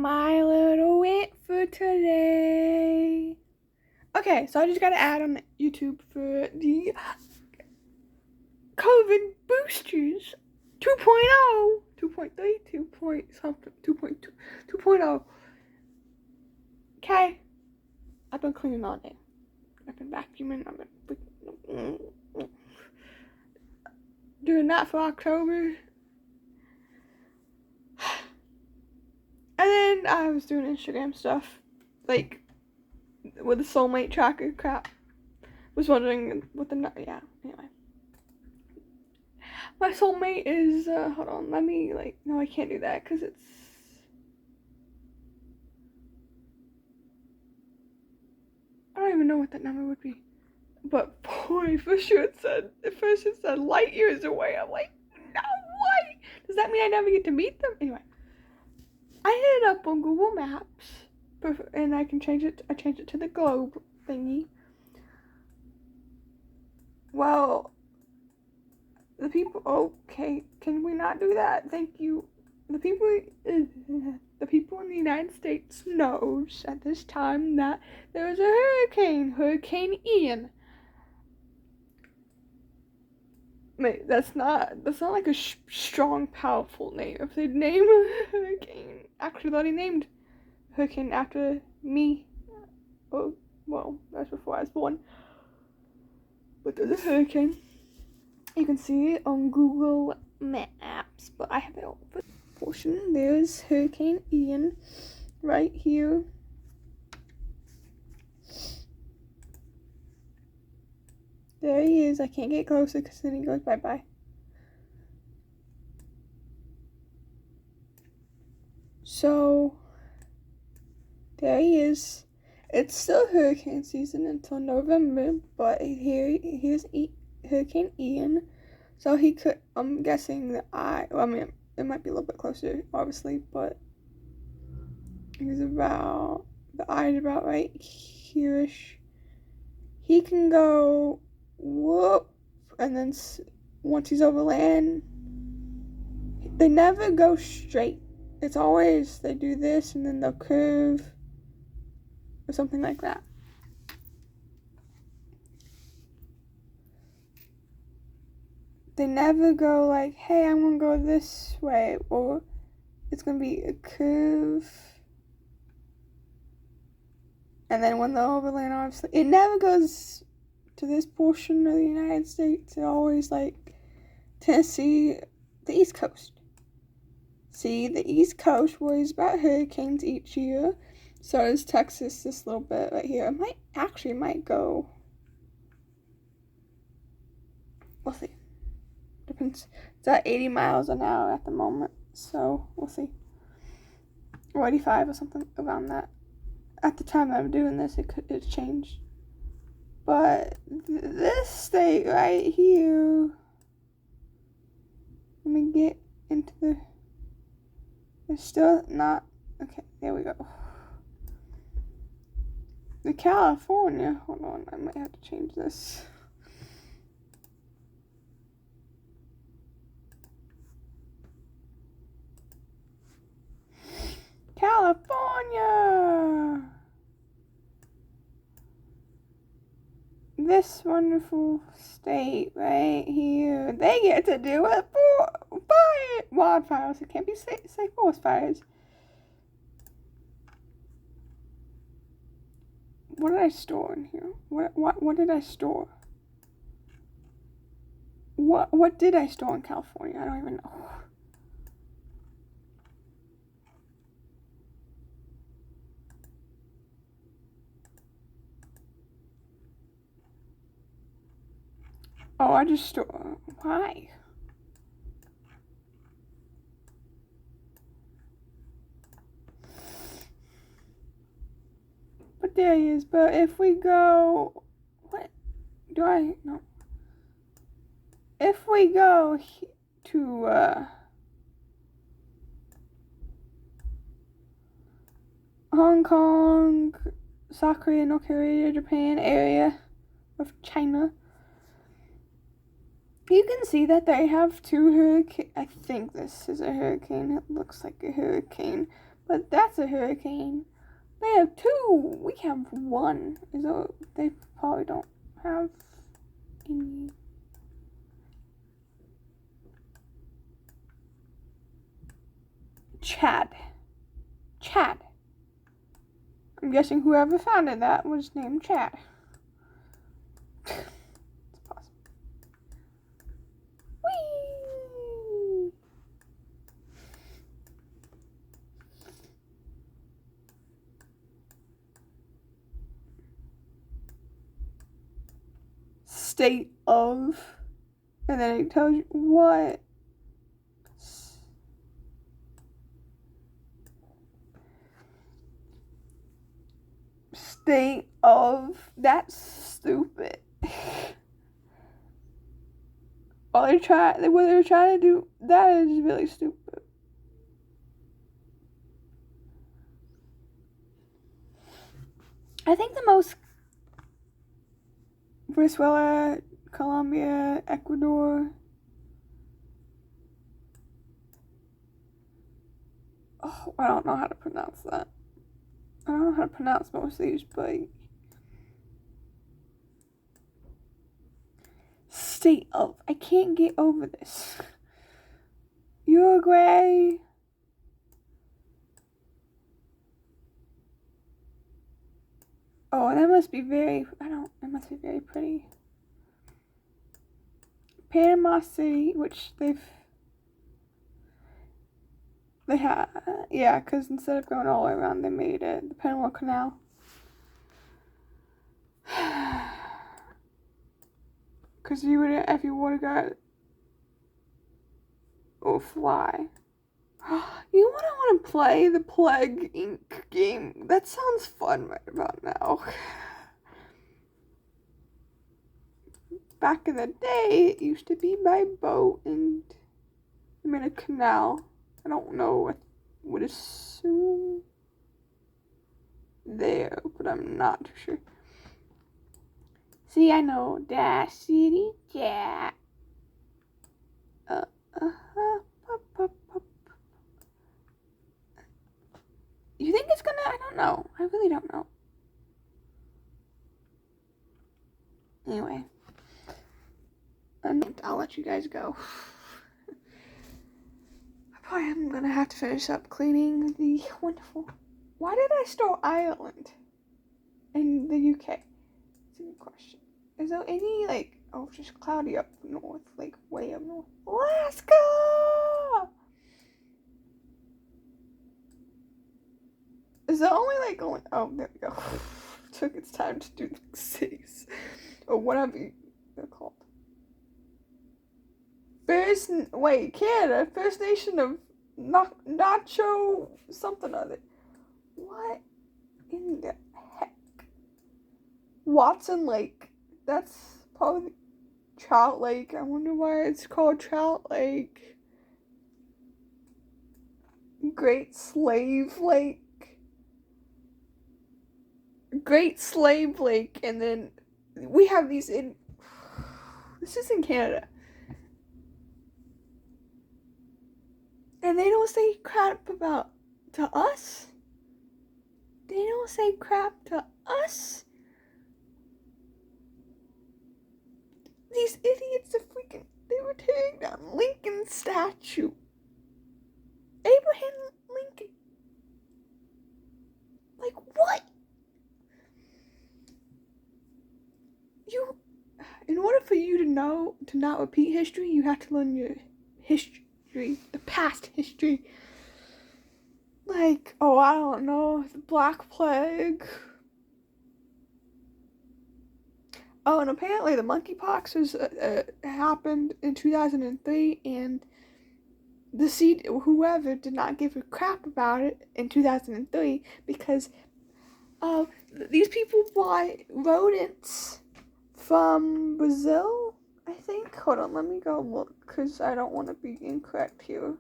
my little wit for today. Okay, so I just got to add on YouTube for the COVID boosters 2.0, 2.3, 2 point something, 2.2, 2.0. Okay, I've been cleaning all day. I've been vacuuming. I've been doing that for October. And then I was doing Instagram stuff, like with the soulmate tracker crap. Was wondering what anyway. My soulmate is, hold on, no, I can't do that because it's, I don't even know what that number would be. But boy, first it said light years away. I'm like, no way. Does that mean I never get to meet them? Anyway, I hit it up on Google Maps, and I changed it to the globe thingy. Well, the people, okay, can we not do that? Thank you. The people in the United States knows at this time that there is a Hurricane Ian. Wait, that's not like a strong, powerful name. If they name a hurricane, actually, they already named hurricane after me. Oh, well, that's before I was born. But there's a hurricane. You can see it on Google Maps, but I have it over portion. There's Hurricane Ian right here. There he is. I can't get closer because then he goes bye-bye. So, there he is. It's still hurricane season until November, but here's Hurricane Ian. So he could, I'm guessing that it might be a little bit closer, obviously, but the eye is about right here-ish. He can go whoop, and then once he's over land, they never go straight. It's always, they do this, and then they'll curve, or something like that. They never go like, hey, I'm gonna go this way, or it's gonna be a curve. And then when they're overland, obviously, it never goes to this portion of the United States. It always like Tennessee, the East Coast. See, the East Coast worries about hurricanes each year. So does Texas, this little bit right here. It might go. We'll see. Depends. It's at 80 miles an hour at the moment. So we'll see. Or 85 or something around that. At the time I'm doing this, it's changed. But this state right here, let me get into it's still not, okay, there we go. The California, hold on, I might have to change this. California! This wonderful state right here. They get to do it for wildfires. It can't be say forest fires. What did I store in here? What did I store? What did I store in California? I don't even know. Oh, I just store. Why? But there he is. But if we go, what do I no? If we go to Hong Kong, South Korea, North Korea, Japan area of China, you can see that they have two hurricanes. I think this is a hurricane. It looks like a hurricane. But that's a hurricane. They have two. We have one. So they probably don't have any. Chad. I'm guessing whoever founded that was named Chad. It's possible. Whee! State of, and then it tells you what. State of, that's stupid. What they're trying to do, that is really stupid. I think the most Venezuela, Colombia, Ecuador. Oh, I don't know how to pronounce that. I don't know how to pronounce most of these, but state of, I can't get over this. Uruguay. Oh, that must be very, it must be very pretty. Panama City, which they have, yeah, because instead of going all the way around, they made it the Panama Canal. Because if you would have got, fly. You know what I want to play? The Plague Inc. game. That sounds fun right about now. Back in the day, it used to be by boat and I'm in a canal. I don't know, I would assume there, but I'm not too sure. See, I know Dash City Jack. You think it's gonna? I don't know. I really don't know. Anyway, I'll let you guys go. I probably am gonna have to finish up cleaning the wonderful. Why did I start Ireland in the UK? It's a good question. Is there any just cloudy up north, way up north? Alaska! Is there only oh, there we go. Took its time to do the cities. Or whatever they're called. Canada, First Nation of Nacho something other. What in the heck? Watson Lake. That's probably Trout Lake. I wonder why it's called Trout Lake. Great Slave Lake. And then we have these in. This is in Canada. And they don't say crap to us. They don't say crap to us. These idiots they were tearing down Lincoln's statue. Abraham Lincoln. What? In order for you to not repeat history, you have to learn your history, the past history. I don't know, the Black Plague. Oh, and apparently the monkeypox happened in 2003, and whoever did not give a crap about it in 2003 because these people buy rodents from Brazil, I think. Hold on, let me go look because I don't want to be incorrect here.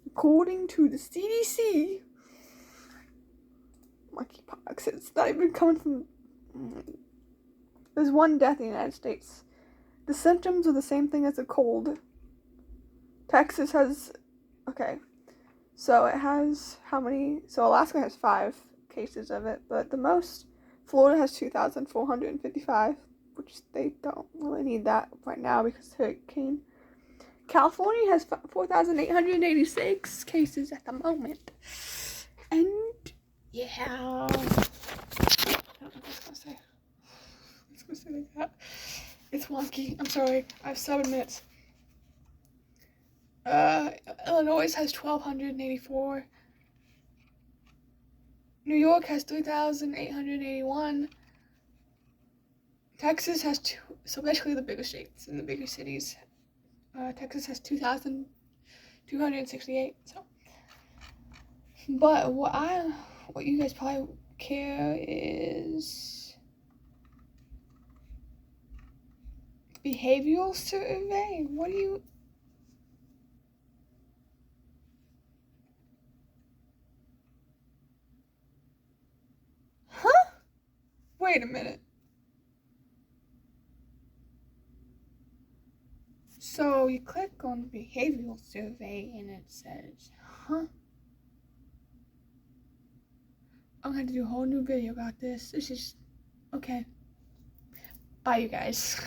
According to the CDC, monkeypox, it's not even coming from. There's one death in the United States. The symptoms are the same thing as a cold. Texas has, okay, so it has how many? So Alaska has 5 cases of it, but the most, Florida has 2,455, which they don't really need that right now because of hurricane. California has 4,886 cases at the moment. And yeah, I'm just gonna say like that. It's wonky. I'm sorry. I have 7 minutes. Illinois has 1,284. New York has 3,881. Texas has two. So basically, the bigger states and the bigger cities. Texas has 2,268. So, but what you guys probably care is behavioral survey. What do you? Huh? Wait a minute. So you click on behavioral survey and it says, huh? I'm gonna have to do a whole new video about this. This is okay. Bye, you guys.